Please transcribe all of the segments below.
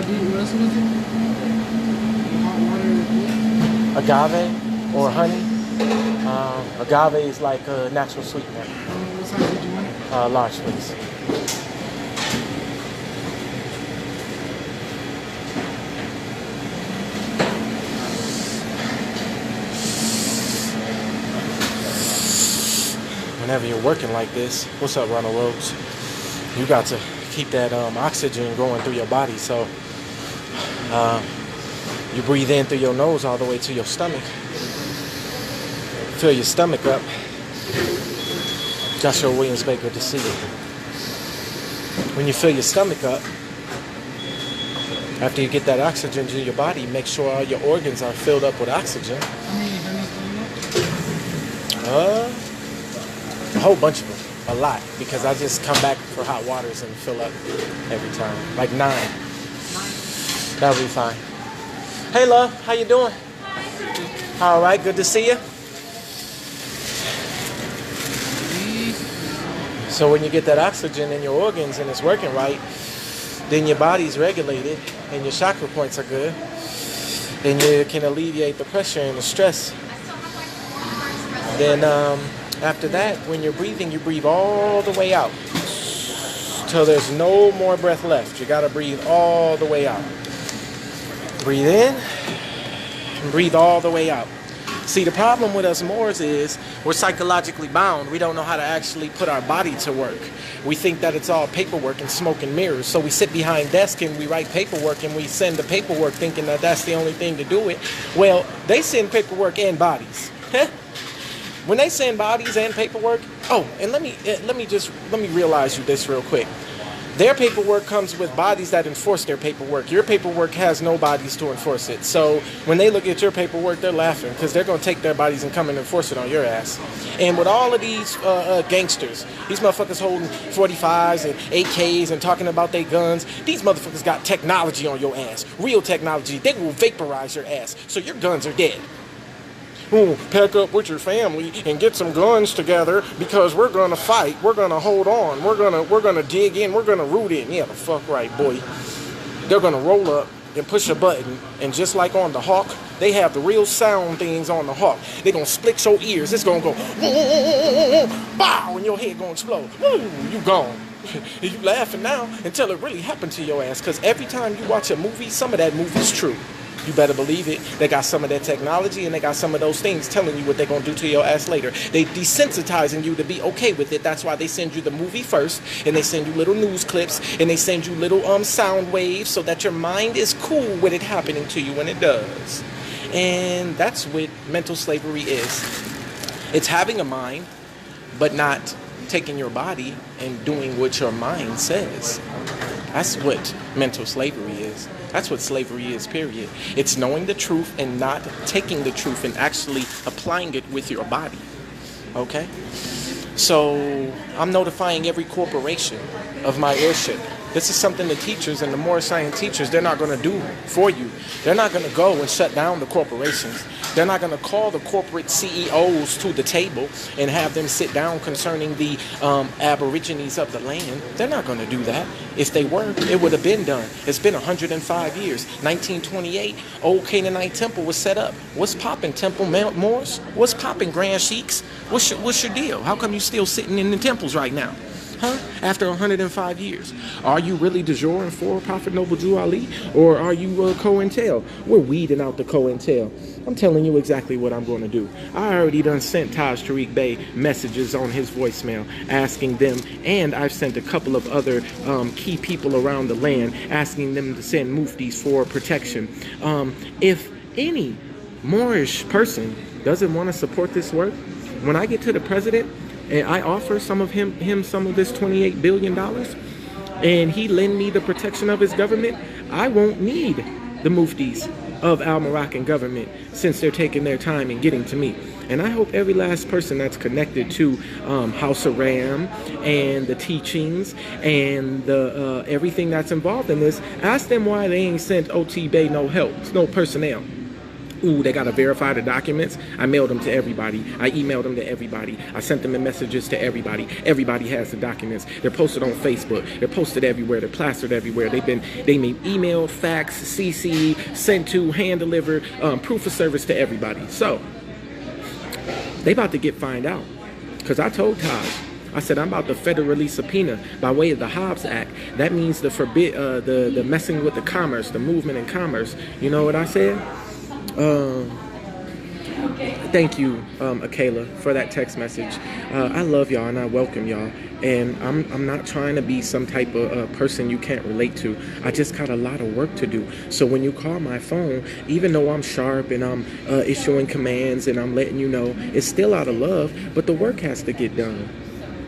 What else was it? Hot water. Agave or honey. Agave is like a natural sweetener. What size did you want? Large, please. Whenever you're working like this, what's up, Ronald Rhodes? You got to keep that oxygen going through your body, so you breathe in through your nose all the way to your stomach. Fill your stomach up. Joshua Williams Baker to see you. When you fill your stomach up, after you get that oxygen to your body, make sure all your organs are filled up with oxygen. A whole bunch of them. A lot. Because I just come back for hot waters and fill up every time. Like 9. That'll be fine. Hey, love. How you doing? All right. Good to see you. So when you get that oxygen in your organs and it's working right, then your body's regulated and your chakra points are good. Then you can alleviate the pressure and the stress. Then after that, when you're breathing, you breathe all the way out till there's no more breath left. You got to breathe all the way out. Breathe in and breathe all the way out. See, the problem with us Moors is we're psychologically bound. We don't know how to actually put our body to work. We think that it's all paperwork and smoke and mirrors. So we sit behind desks and we write paperwork and we send the paperwork thinking that that's the only thing to do it. Well, they send paperwork and bodies. When they send bodies and paperwork, and let me realize you this real quick. Their paperwork comes with bodies that enforce their paperwork. Your paperwork has no bodies to enforce it. So when they look at your paperwork, they're laughing because they're going to take their bodies and come and enforce it on your ass. And with all of these gangsters, these motherfuckers holding 45s and AKs and talking about their guns, these motherfuckers got technology on your ass. Real technology. They will vaporize your ass. So your guns are dead. Pack up with your family and get some guns together because we're gonna fight. We're gonna hold on. We're gonna dig in. We're gonna root in. Yeah, the fuck right, boy. They're gonna roll up and push a button, and just like on the Hawk, they have the real sound things on the Hawk. They're gonna split your ears. It's gonna go bow, and your head gonna explode. You gone. You laughing now until it really happened to your ass. Because every time you watch a movie, some of that movie's true. You better believe it. They got some of that technology and they got some of those things telling you what they're going to do to your ass later. They desensitizing you to be okay with it. That's why they send you the movie first, and they send you little news clips, and they send you little sound waves so that your mind is cool with it happening to you when it does. And that's what mental slavery is. It's having a mind, but not taking your body and doing what your mind says. That's what mental slavery is. That's what slavery is, period. It's knowing the truth and not taking the truth and actually applying it with your body. Okay? So I'm notifying every corporation of my airship. This is something the teachers and the more science teachers, they're not going to do for you. They're not going to go and shut down the corporations. They're not going to call the corporate CEOs to the table and have them sit down concerning the aborigines of the land. They're not going to do that. If they were, it would have been done. It's been 105 years. 1928, Old Canaanite Temple was set up. What's popping, Temple Moors? What's popping, Grand Sheiks? What's your deal? How come you still sitting in the temples right now? Huh? After 105 years. Are you really de jure and for Prophet Noble Drew Ali? Or are you COINTEL? We're weeding out the COINTEL. I'm telling you exactly what I'm going to do. I already done sent Taj Tariq Bey messages on his voicemail asking them, and I've sent a couple of other key people around the land asking them to send muftis for protection. If any Moorish person doesn't want to support this work, when I get to the president, and I offer some of him some of this $28 billion, and he lend me the protection of his government, I won't need the muftis of Al Moroccan government since they're taking their time in getting to me. And I hope every last person that's connected to House of Ram and the teachings and the everything that's involved in this, ask them why they ain't sent OT Bay no help, no personnel. Ooh, they got to verify the documents. I mailed them to everybody. I emailed them to everybody. I sent them in messages to everybody. Everybody has the documents. They're posted on Facebook. They're posted everywhere. They're plastered everywhere. They mean email, fax, CC, sent to, hand delivered, proof of service to everybody. So they about to get fined out, because I told Taj, I said, I'm about to federally subpoena by way of the Hobbs Act. That means the messing with the commerce, the movement in commerce. You know what I said? Thank you, Akela, for that text message. I love y'all and I welcome y'all. And I'm not trying to be some type of person you can't relate to. I just got a lot of work to do. So when you call my phone, even though I'm sharp and I'm issuing commands and I'm letting you know, it's still out of love, but the work has to get done.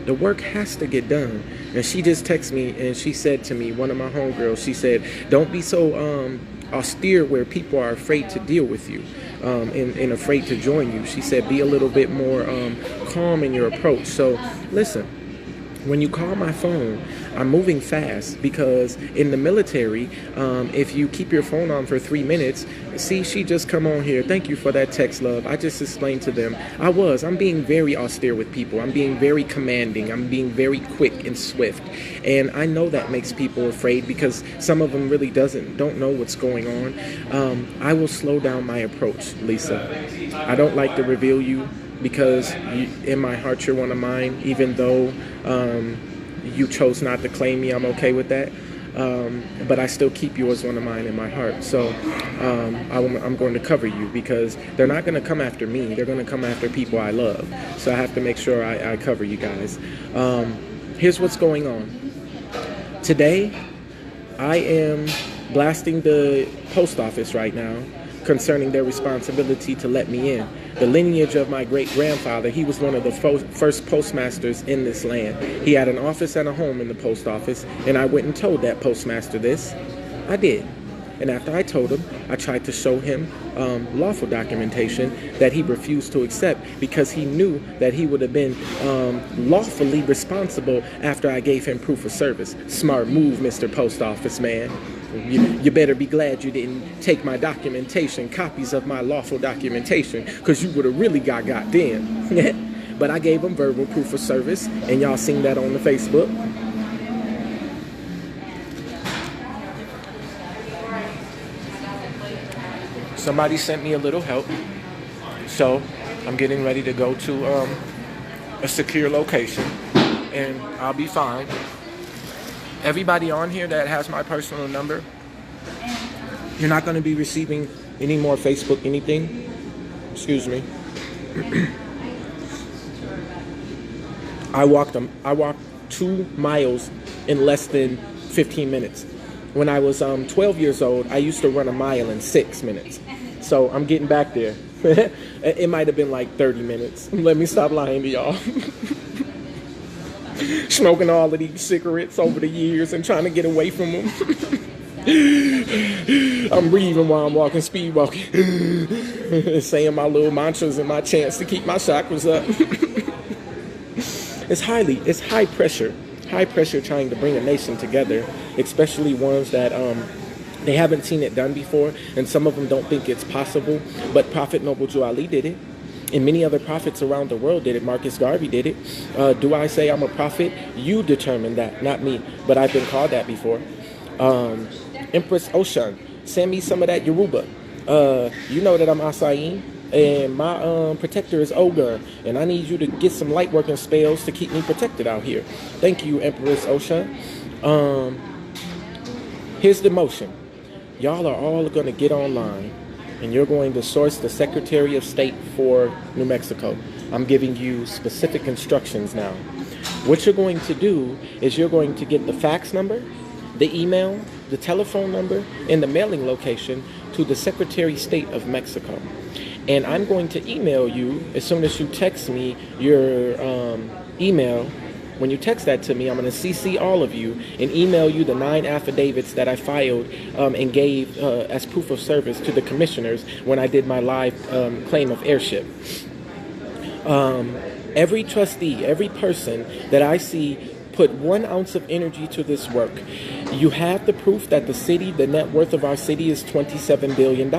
The work has to get done. And she just texted me and she said to me, one of my homegirls, she said, don't be so austere where people are afraid to deal with you and afraid to join you. She said, be a little bit more calm in your approach. So listen, when you call my phone, I'm moving fast, because in the military, if you keep your phone on for 3 minutes, see, she just come on here. Thank you for that text, love. I just explained to them. I'm being very austere with people. I'm being very commanding. I'm being very quick and swift. And I know that makes people afraid, because some of them really don't know what's going on. I will slow down my approach, Lisa. I don't like to reveal you, because in my heart you're one of mine, even though you chose not to claim me. I'm okay with that, but I still keep you as one of mine in my heart. So I'm going to cover you, because they're not going to come after me. They're going to come after people I love. So I have to make sure I cover you guys. Here's what's going on. Today, I am blasting the post office right now concerning their responsibility to let me in. The lineage of my great-grandfather, he was one of the first postmasters in this land. He had an office and a home in the post office, and I went and told that postmaster this. I did. And after I told him, I tried to show him lawful documentation that he refused to accept, because he knew that he would have been lawfully responsible after I gave him proof of service. Smart move, Mr. Post Office man. You better be glad you didn't take my documentation, copies of my lawful documentation, because you would have really got then. But I gave him verbal proof of service, and y'all seen that on the Facebook. Somebody sent me a little help, so I'm getting ready to go to a secure location, and I'll be fine. Everybody on here that has my personal number, you're not going to be receiving any more Facebook anything. Excuse me. I walked 2 miles in less than 15 minutes. When I was 12 years old, I used to run a mile in 6 minutes. So I'm getting back there. It might have been like 30 minutes. Let me stop lying to y'all. Smoking all of these cigarettes over the years and trying to get away from them. I'm breathing while I'm walking, speed walking. Saying my little mantras and my chants to keep my chakras up. It's high pressure. High pressure trying to bring a nation together, especially ones that they haven't seen it done before, and some of them don't think it's possible. But Prophet Noble Jew Ali did it, and many other prophets around the world did it. Marcus Garvey did it. Do I say I'm a prophet? You determine that, not me. But I've been called that before. Empress Ocean, send me some of that Yoruba. You know that I'm Asain, and my protector is Ogun, and I need you to get some light working spells to keep me protected out here. Thank you, Empress Ocean. Here's the motion. Y'all are all going to get online, and you're going to source the Secretary of State for New Mexico. I'm giving you specific instructions now. What you're going to do is you're going to get the fax number, the email, the telephone number, and the mailing location to the Secretary of State of Mexico. And I'm going to email you as soon as you text me your email. When you text that to me, I'm going to CC all of you and email you the 9 affidavits that I filed and gave as proof of service to the commissioners when I did my live claim of heirship. Every trustee, every person that I see put 1 ounce of energy to this work, you have the proof that the city, the net worth of our city is $27 billion.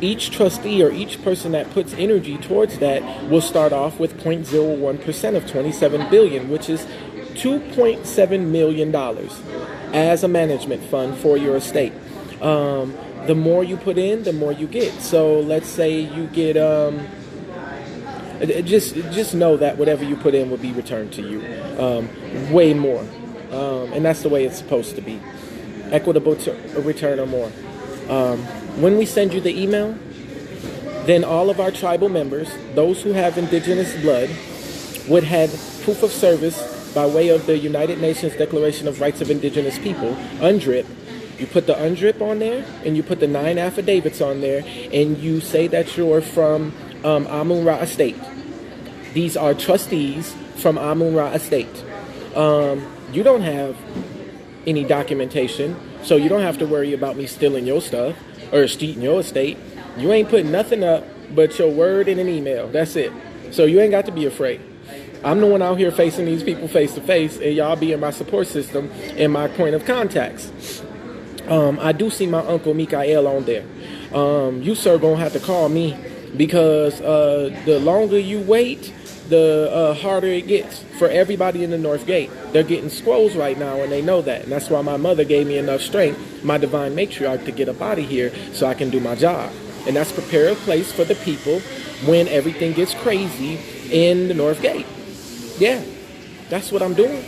each trustee or each person that puts energy towards that will start off with 0.01% of 27 billion, which is $2.7 million as a management fund for your estate. The more you put in, the more you get. So let's say you get, just know that whatever you put in will be returned to you, way more. And that's the way it's supposed to be. Equitable return or more. When we send you the email, then all of our tribal members, those who have indigenous blood, would have proof of service by way of the United Nations Declaration of Rights of Indigenous People, UNDRIP. You put the UNDRIP on there, and you put the 9 affidavits on there, and you say that you're from Amunra Estate. These are trustees from Amunra Estate. You don't have any documentation, so you don't have to worry about me stealing your stuff or stealing your estate. You ain't putting nothing up but your word in an email. That's it. So you ain't got to be afraid. I'm the one out here facing these people face to face, and y'all be in my support system and my point of contacts. I do see my uncle Mikael on there. You, sir, gonna have to call me, because the longer you wait, the harder it gets for everybody in the North Gate. They're getting scrolls right now, and they know that. And that's why my mother gave me enough strength, my divine matriarch, to get up out of here so I can do my job. And that's prepare a place for the people when everything gets crazy in the North Gate. Yeah, that's what I'm doing.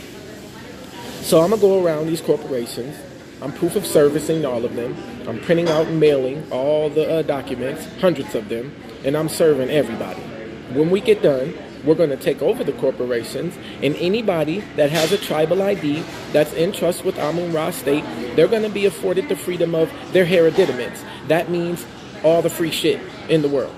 So I'm going to go around these corporations. I'm proof of servicing all of them. I'm printing out and mailing all the documents, hundreds of them, and I'm serving everybody. When we get done, we're going to take over the corporations, and anybody that has a tribal ID that's in trust with Amunra State, they're going to be afforded the freedom of their hereditaments. That means all the free shit in the world.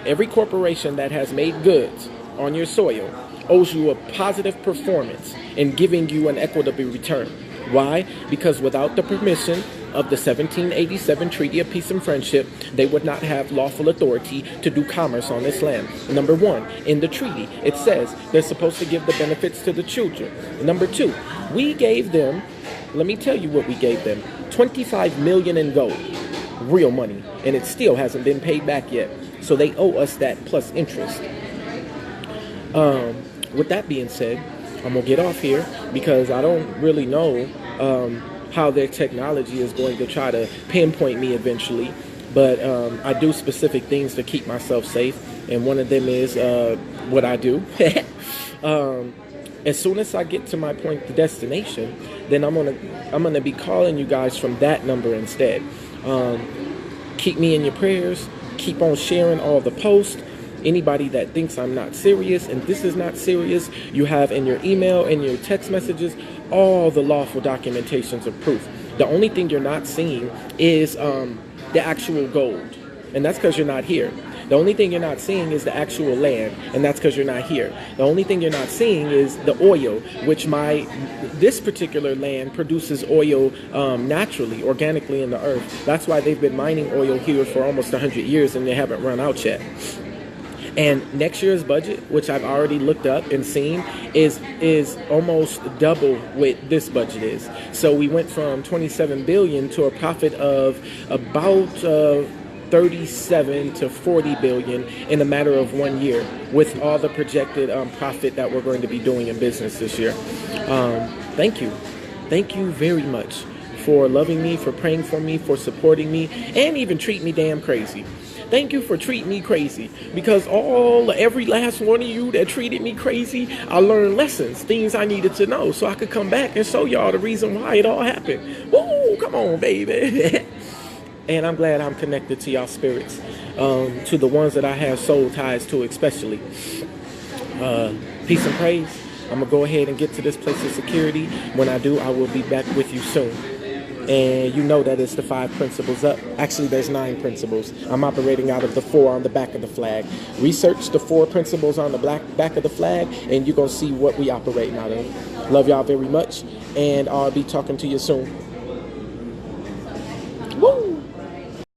Every corporation that has made goods on your soil owes you a positive performance in giving you an equitable return. Why? Because without the permission of the 1787 Treaty of Peace and Friendship, they would not have lawful authority to do commerce on this land. Number 1, in the treaty, it says they're supposed to give the benefits to the children. Number 2, we gave them, let me tell you what we gave them, 25 million in gold, real money, and it still hasn't been paid back yet. So they owe us that plus interest. With that being said, I'm going to get off here because I don't really know how their technology is going to try to pinpoint me eventually. But I do specific things to keep myself safe. And one of them is what I do. As soon as I get to my point, the destination, then I'm gonna be calling you guys from that number instead. Keep me in your prayers. Keep on sharing all the posts. Anybody that thinks I'm not serious, and this is not serious, you have in your email and your text messages all the lawful documentations of proof. The only thing you're not seeing is the actual gold, and that's because you're not here. The only thing you're not seeing is the actual land, and that's because you're not here. The only thing you're not seeing is the oil, which this particular land produces oil naturally, organically in the earth. That's why they've been mining oil here for almost 100 years, and they haven't run out yet. And next year's budget, which I've already looked up and seen, is almost double what this budget is. So we went from 27 billion to a profit of about 37 to 40 billion in a matter of 1 year, with all the projected profit that we're going to be doing in business this year. Thank you. Thank you very much for loving me, for praying for me, for supporting me, and even treating me damn crazy. Thank you for treating me crazy, because every last one of you that treated me crazy, I learned lessons, things I needed to know, so I could come back and show y'all the reason why it all happened. Woo, come on, baby. And I'm glad I'm connected to y'all spirits, to the ones that I have soul ties to especially. Peace and praise. I'm going to go ahead and get to this place of security. When I do, I will be back with you soon. And you know that it's the 5 principles up. Actually, there's 9 principles. I'm operating out of the 4 on the back of the flag. Research the 4 principles on the back of the flag, and you're going to see what we operating out of. Love y'all very much, and I'll be talking to you soon.